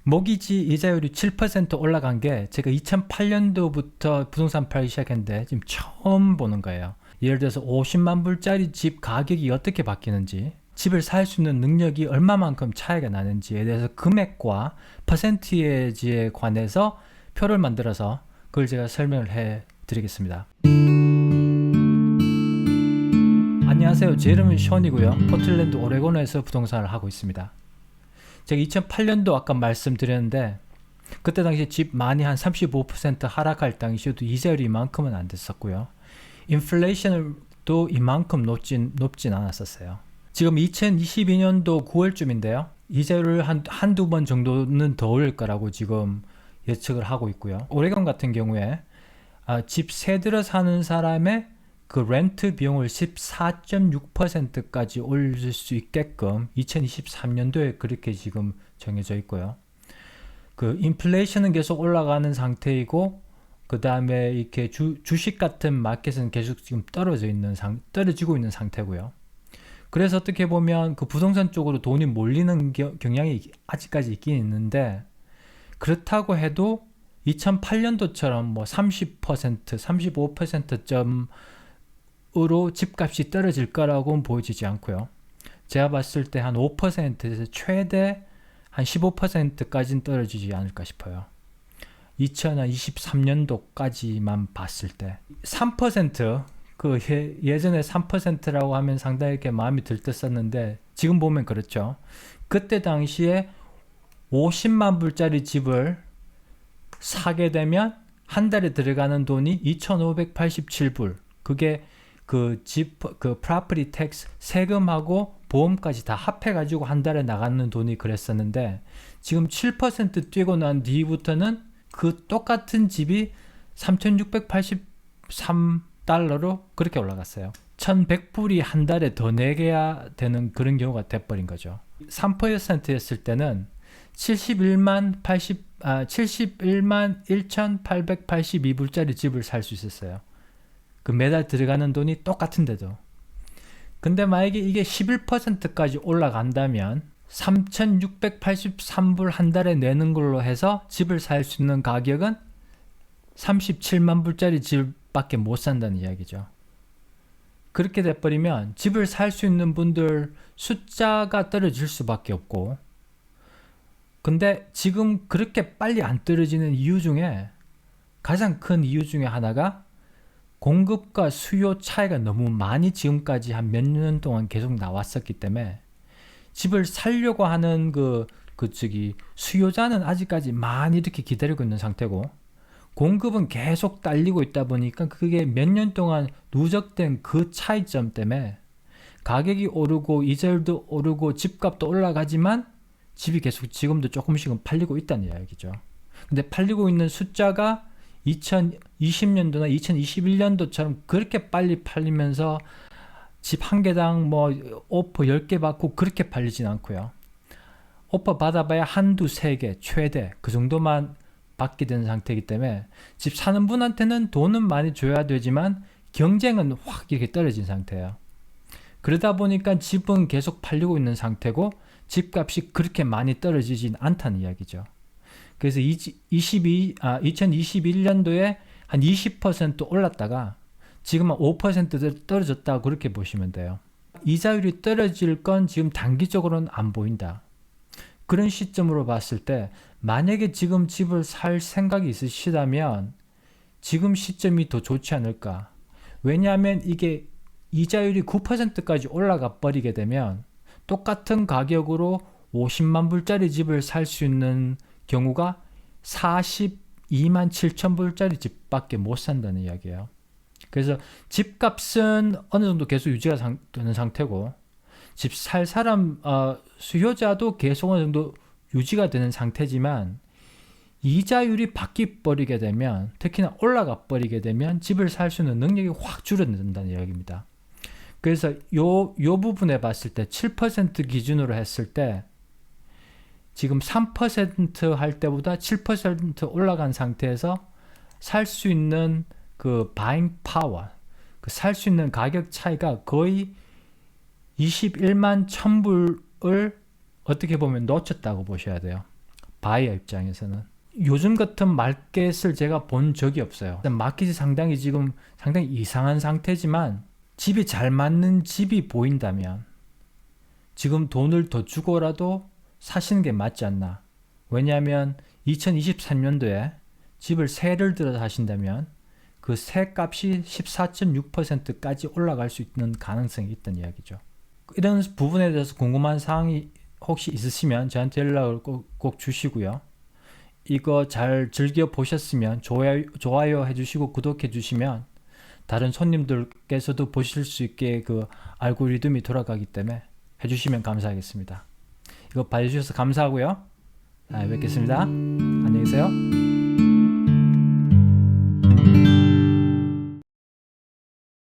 모기지 이자율이 7% 올라간 게 제가 2008년도부터 부동산 팔기 시작했는데 지금 처음 보는 거예요. 예를 들어서 50만 불짜리 집 가격이 어떻게 바뀌는지, 집을 살 수 있는 능력이 얼마만큼 차이가 나는지에 대해서 금액과 퍼센티지에 관해서 표를 만들어서 그걸 제가 설명을 해 드리겠습니다. 안녕하세요. 제 이름은 션이고요. 포틀랜드 오레곤에서 부동산을 하고 있습니다. 제가 2008년도 아까 말씀드렸는데 그때 당시 집 많이 한 35% 하락할 당시에도 이자율이 이만큼은 안 됐었고요. 인플레이션도 이만큼 높진 않았었어요. 지금 2022년도 9월쯤인데요. 이자율을 한두 번 정도는 더 올릴 거라고 지금 예측을 하고 있고요. 오레곤 같은 경우에 집 새 들어 사는 사람의 그 렌트 비용을 14.6%까지 올릴 수 있게끔 2023년도에 그렇게 지금 정해져 있고요. 그 인플레이션은 계속 올라가는 상태이고, 그 다음에 이렇게 주식 같은 마켓은 계속 지금 떨어지고 있는 상태고요. 그래서 어떻게 보면 그 부동산 쪽으로 돈이 몰리는 경향이 아직까지 있긴 있는데, 그렇다고 해도 2008년도처럼 뭐 30%, 35%점 으로 집값이 떨어질 거라고는 보여지지 않고요. 제가 봤을 때 한 5%에서 최대 한 15%까지는 떨어지지 않을까 싶어요. 2023년도까지만 봤을 때 3% 그 예전에 3%라고 하면 상당히 이렇게 마음이 들떴었는데 지금 보면 그렇죠. 그때 당시에 50만 불짜리 집을 사게 되면 한 달에 들어가는 돈이 2,587불. 그게 그 property tax 세금하고 보험까지 다 합해가지고 한 달에 나가는 돈이 그랬었는데, 지금 7% 뛰고 난 뒤부터는 그 똑같은 집이 3,683달러로 그렇게 올라갔어요. 1,100불이 한 달에 더 내야 되는 그런 경우가 돼버린 거죠. 3%였을 때는 71만 1,882불짜리 집을 살 수 있었어요. 그 매달 들어가는 돈이 똑같은데도. 근데 만약에 이게 11%까지 올라간다면 3,683불 한 달에 내는 걸로 해서 집을 살 수 있는 가격은 37만 불짜리 집밖에 못 산다는 이야기죠. 그렇게 돼버리면 집을 살 수 있는 분들 숫자가 떨어질 수밖에 없고, 근데 지금 그렇게 빨리 안 떨어지는 이유 중에 가장 큰 이유 중에 하나가 공급과 수요 차이가 너무 많이 지금까지 한 몇 년 동안 계속 나왔었기 때문에 집을 살려고 하는 수요자는 아직까지 많이 이렇게 기다리고 있는 상태고, 공급은 계속 딸리고 있다 보니까 그게 몇 년 동안 누적된 그 차이점 때문에 가격이 오르고 이자율도 오르고 집값도 올라가지만 집이 계속 지금도 조금씩은 팔리고 있다는 이야기죠. 근데 팔리고 있는 숫자가 2020년도나 2021년도처럼 그렇게 빨리 팔리면서 집 한 개당 뭐 오퍼 10개 받고 그렇게 팔리진 않고요. 오퍼 받아봐야 한두 세 개 최대 그 정도만 받게 되는 상태이기 때문에 집 사는 분한테는 돈은 많이 줘야 되지만 경쟁은 확 이렇게 떨어진 상태예요. 그러다 보니까 집은 계속 팔리고 있는 상태고 집값이 그렇게 많이 떨어지진 않다는 이야기죠. 그래서 2021년도에 한 20% 올랐다가 지금 한 5% 떨어졌다, 그렇게 보시면 돼요. 이자율이 떨어질 건 지금 단기적으로는 안 보인다. 그런 시점으로 봤을 때 만약에 지금 집을 살 생각이 있으시다면 지금 시점이 더 좋지 않을까. 왜냐하면 이게 이자율이 9%까지 올라가 버리게 되면 똑같은 가격으로 50만 불짜리 집을 살 수 있는 경우가 42만 7천 불짜리 집밖에 못 산다는 이야기예요. 그래서 집값은 어느 정도 계속 유지가 되는 상태고, 집 살 사람 수요자도 계속 어느 정도 유지가 되는 상태지만, 이자율이 바뀌어 버리게 되면, 특히나 올라가 버리게 되면 집을 살 수 있는 능력이 확 줄어든다는 이야기입니다. 그래서 요 부분에 봤을 때 7% 기준으로 했을 때 지금 3% 할 때보다 7% 올라간 상태에서 살 수 있는 그 buying power, 그 살 수 있는 가격 차이가 거의 21만 1000불을 어떻게 보면 놓쳤다고 보셔야 돼요. 바이어 입장에서는. 요즘 같은 마켓을 제가 본 적이 없어요. 마켓이 상당히 이상한 상태지만 집이 잘 맞는 집이 보인다면 지금 돈을 더 주고라도 사시는 게 맞지 않나. 왜냐하면 2023년도에 집을 세를 들어서 하신다면 그 세 값이 14.6%까지 올라갈 수 있는 가능성이 있다는 이야기죠. 이런 부분에 대해서 궁금한 사항이 혹시 있으시면 저한테 연락을 꼭 주시고요. 이거 잘 즐겨 보셨으면 좋아요 해주시고 구독해 주시면 다른 손님들께서도 보실 수 있게 그 알고리즘이 돌아가기 때문에 해주시면 감사하겠습니다. 이거 봐주셔서 감사하고요. 뵙겠습니다. 안녕히 계세요.